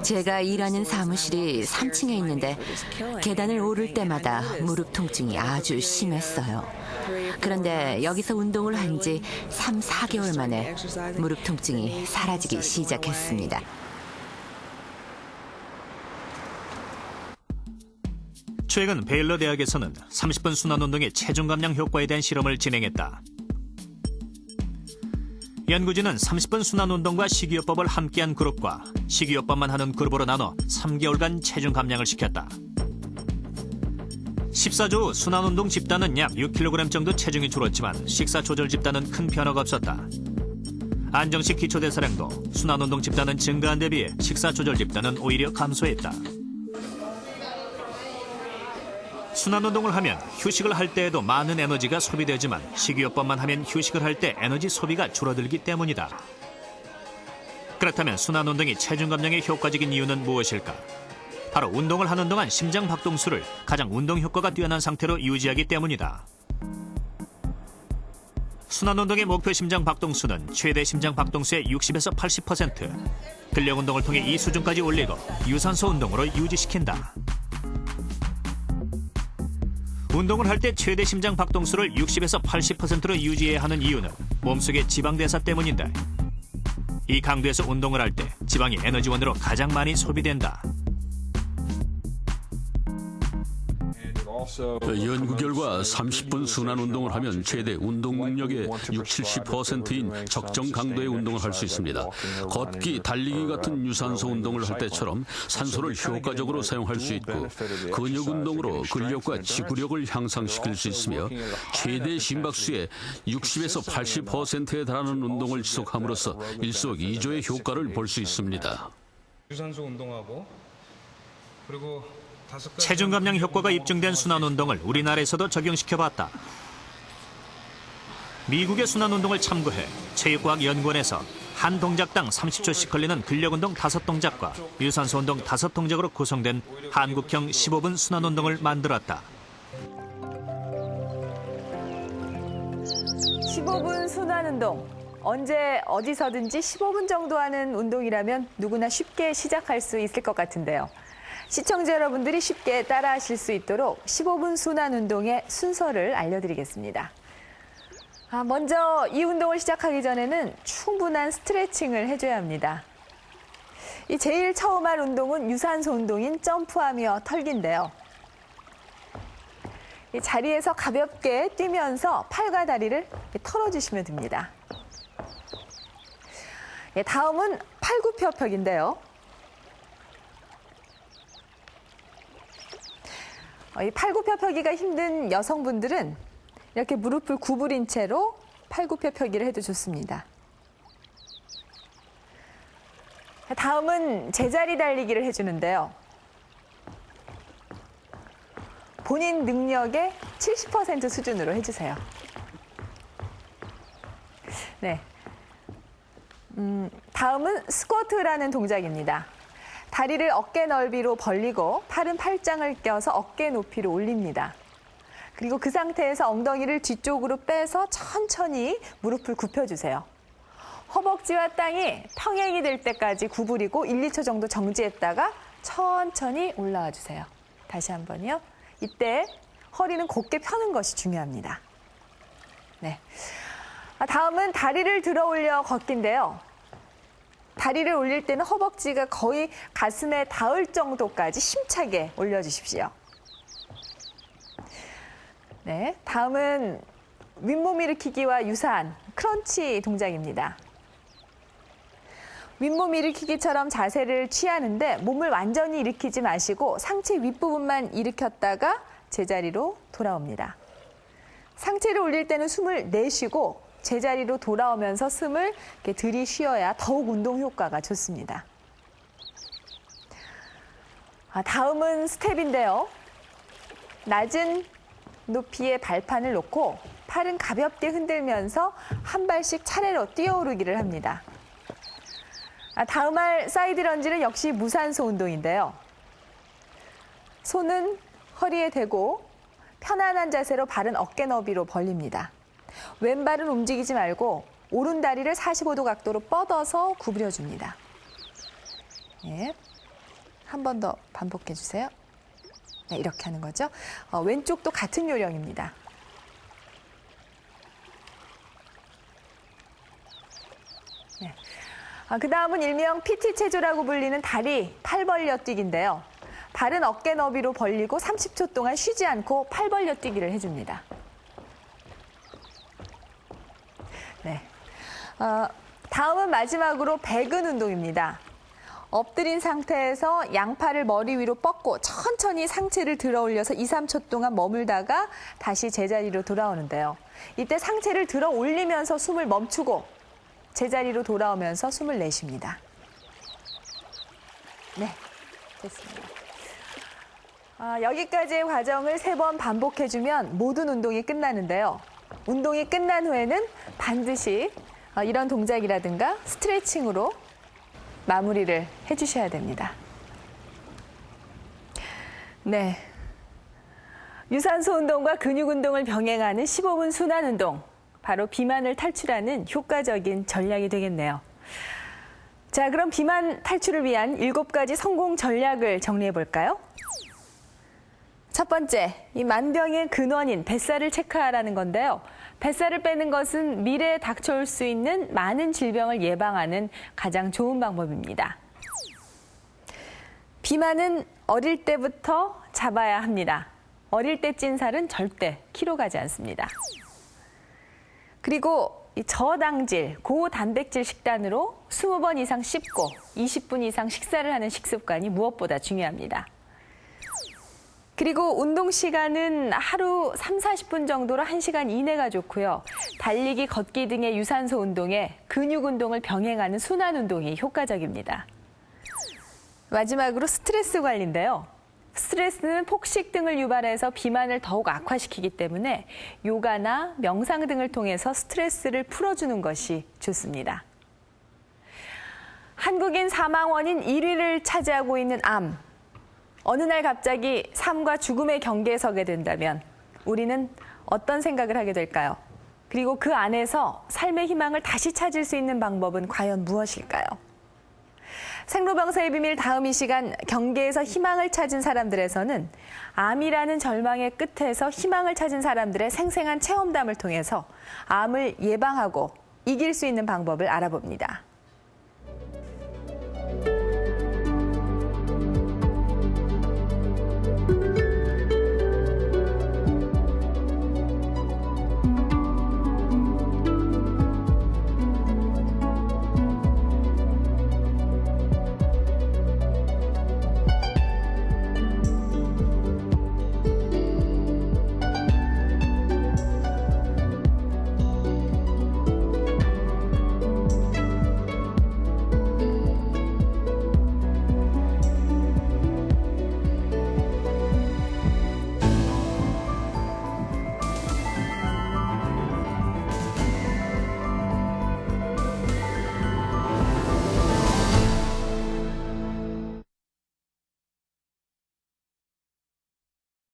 제가 일하는 사무실이 3층에 있는데 계단을 오를 때마다 무릎 통증이 아주 심했어요. 그런데 여기서 운동을 한 지 3, 4개월 만에 무릎 통증이 사라지기 시작했습니다. 최근 베일러 대학에서는 30분 순환운동의 체중 감량 효과에 대한 실험을 진행했다. 연구진은 30분 순환운동과 식이요법을 함께한 그룹과 식이요법만 하는 그룹으로 나눠 3개월간 체중 감량을 시켰다. 14주 후 순환운동 집단은 약 6kg 정도 체중이 줄었지만 식사 조절 집단은 큰 변화가 없었다. 안정식 기초대사량도 순환운동 집단은 증가한 데 비해 식사 조절 집단은 오히려 감소했다. 순환운동을 하면 휴식을 할 때에도 많은 에너지가 소비되지만 식이요법만 하면 휴식을 할 때 에너지 소비가 줄어들기 때문이다. 그렇다면 순환운동이 체중 감량에 효과적인 이유는 무엇일까? 바로 운동을 하는 동안 심장 박동수를 가장 운동 효과가 뛰어난 상태로 유지하기 때문이다. 순환운동의 목표 심장 박동수는 최대 심장 박동수의 60에서 80%, 근력운동을 통해 이 수준까지 올리고 유산소 운동으로 유지시킨다. 운동을 할 때 최대 심장 박동수를 60에서 80%로 유지해야 하는 이유는 몸속의 지방대사 때문인데, 이 강도에서 운동을 할 때 지방이 에너지원으로 가장 많이 소비된다. 연구 결과 30분 순환 운동을 하면 최대 운동 능력의 60-70%인 적정 강도의 운동을 할 수 있습니다. 걷기, 달리기 같은 유산소 운동을 할 때처럼 산소를 효과적으로 사용할 수 있고 근육 운동으로 근력과 지구력을 향상시킬 수 있으며 최대 심박수의 60에서 80%에 달하는 운동을 지속함으로써 일석이조의 효과를 볼 수 있습니다. 유산소 운동하고 그리고 체중 감량 효과가 입증된 순환운동을 우리나라에서도 적용시켜봤다. 미국의 순환운동을 참고해 체육과학연구원에서 한 동작당 30초씩 걸리는 근력운동 5동작과 유산소운동 5동작으로 구성된 한국형 15분 순환운동을 만들었다. 15분 순환운동. 언제 어디서든지 15분 정도 하는 운동이라면 누구나 쉽게 시작할 수 있을 것 같은데요. 시청자 여러분들이 쉽게 따라하실 수 있도록 15분 순환운동의 순서를 알려드리겠습니다. 먼저 이 운동을 시작하기 전에는 충분한 스트레칭을 해줘야 합니다. 이 제일 처음 할 운동은 유산소 운동인 점프하며 털기인데요. 이 자리에서 가볍게 뛰면서 팔과 다리를 털어주시면 됩니다. 다음은 팔굽혀펴기인데요. 이 팔굽혀펴기가 힘든 여성분들은 이렇게 무릎을 구부린 채로 팔굽혀펴기를 해도 좋습니다. 다음은 제자리 달리기를 해주는데요. 본인 능력의 70% 수준으로 해주세요. 네. 다음은 스쿼트라는 동작입니다. 다리를 어깨 넓이로 벌리고 팔은 팔짱을 껴서 어깨 높이로 올립니다. 그리고 그 상태에서 엉덩이를 뒤쪽으로 빼서 천천히 무릎을 굽혀주세요. 허벅지와 땅이 평행이 될 때까지 구부리고 1, 2초 정도 정지했다가 천천히 올라와 주세요. 다시 한번요. 이때 허리는 곧게 펴는 것이 중요합니다. 네. 다음은 다리를 들어 올려 걷기인데요. 다리를 올릴 때는 허벅지가 거의 가슴에 닿을 정도까지 힘차게 올려주십시오. 네, 다음은 윗몸 일으키기와 유사한 크런치 동작입니다. 윗몸 일으키기처럼 자세를 취하는데 몸을 완전히 일으키지 마시고 상체 윗부분만 일으켰다가 제자리로 돌아옵니다. 상체를 올릴 때는 숨을 내쉬고 제자리로 돌아오면서 숨을 이렇게 들이쉬어야 더욱 운동 효과가 좋습니다. 다음은 스텝인데요. 낮은 높이의 발판을 놓고 팔은 가볍게 흔들면서 한 발씩 차례로 뛰어오르기를 합니다. 다음 할 사이드 런지는 역시 무산소 운동인데요. 손은 허리에 대고 편안한 자세로 발은 어깨 너비로 벌립니다. 왼발은 움직이지 말고 오른 다리를 45도 각도로 뻗어서 구부려줍니다. 예. 한 번 더 반복해 주세요. 네, 이렇게 하는 거죠. 왼쪽도 같은 요령입니다. 네. 그 다음은 일명 PT 체조라고 불리는 다리 팔 벌려 뛰기인데요. 발은 어깨 너비로 벌리고 30초 동안 쉬지 않고 팔 벌려 뛰기를 해줍니다. 네. 다음은 마지막으로 배근 운동입니다. 엎드린 상태에서 양팔을 머리 위로 뻗고 천천히 상체를 들어 올려서 2, 3초 동안 머물다가 다시 제자리로 돌아오는데요. 이때 상체를 들어 올리면서 숨을 멈추고 제자리로 돌아오면서 숨을 내쉽니다. 네, 됐습니다. 여기까지의 과정을 3번 반복해주면 모든 운동이 끝나는데요. 운동이 끝난 후에는 반드시 이런 동작이라든가 스트레칭으로 마무리를 해주셔야 됩니다. 네, 유산소 운동과 근육 운동을 병행하는 15분 순환 운동, 바로 비만을 탈출하는 효과적인 전략이 되겠네요. 자, 그럼 비만 탈출을 위한 7가지 성공 전략을 정리해 볼까요? 첫 번째, 이 만병의 근원인 뱃살을 체크하라는 건데요. 뱃살을 빼는 것은 미래에 닥쳐올 수 있는 많은 질병을 예방하는 가장 좋은 방법입니다. 비만은 어릴 때부터 잡아야 합니다. 어릴 때 찐 살은 절대 키로 가지 않습니다. 그리고 이 저당질, 고단백질 식단으로 20번 이상 씹고 20분 이상 식사를 하는 식습관이 무엇보다 중요합니다. 그리고 운동 시간은 하루 3, 40분 정도로 1시간 이내가 좋고요. 달리기, 걷기 등의 유산소 운동에 근육 운동을 병행하는 순환 운동이 효과적입니다. 마지막으로 스트레스 관리인데요. 스트레스는 폭식 등을 유발해서 비만을 더욱 악화시키기 때문에 요가나 명상 등을 통해서 스트레스를 풀어주는 것이 좋습니다. 한국인 사망 원인 1위를 차지하고 있는 암. 어느 날 갑자기 삶과 죽음의 경계에 서게 된다면 우리는 어떤 생각을 하게 될까요? 그리고 그 안에서 삶의 희망을 다시 찾을 수 있는 방법은 과연 무엇일까요? 생로병사의 비밀 다음 이 시간, 경계에서 희망을 찾은 사람들에서는 암이라는 절망의 끝에서 희망을 찾은 사람들의 생생한 체험담을 통해서 암을 예방하고 이길 수 있는 방법을 알아봅니다.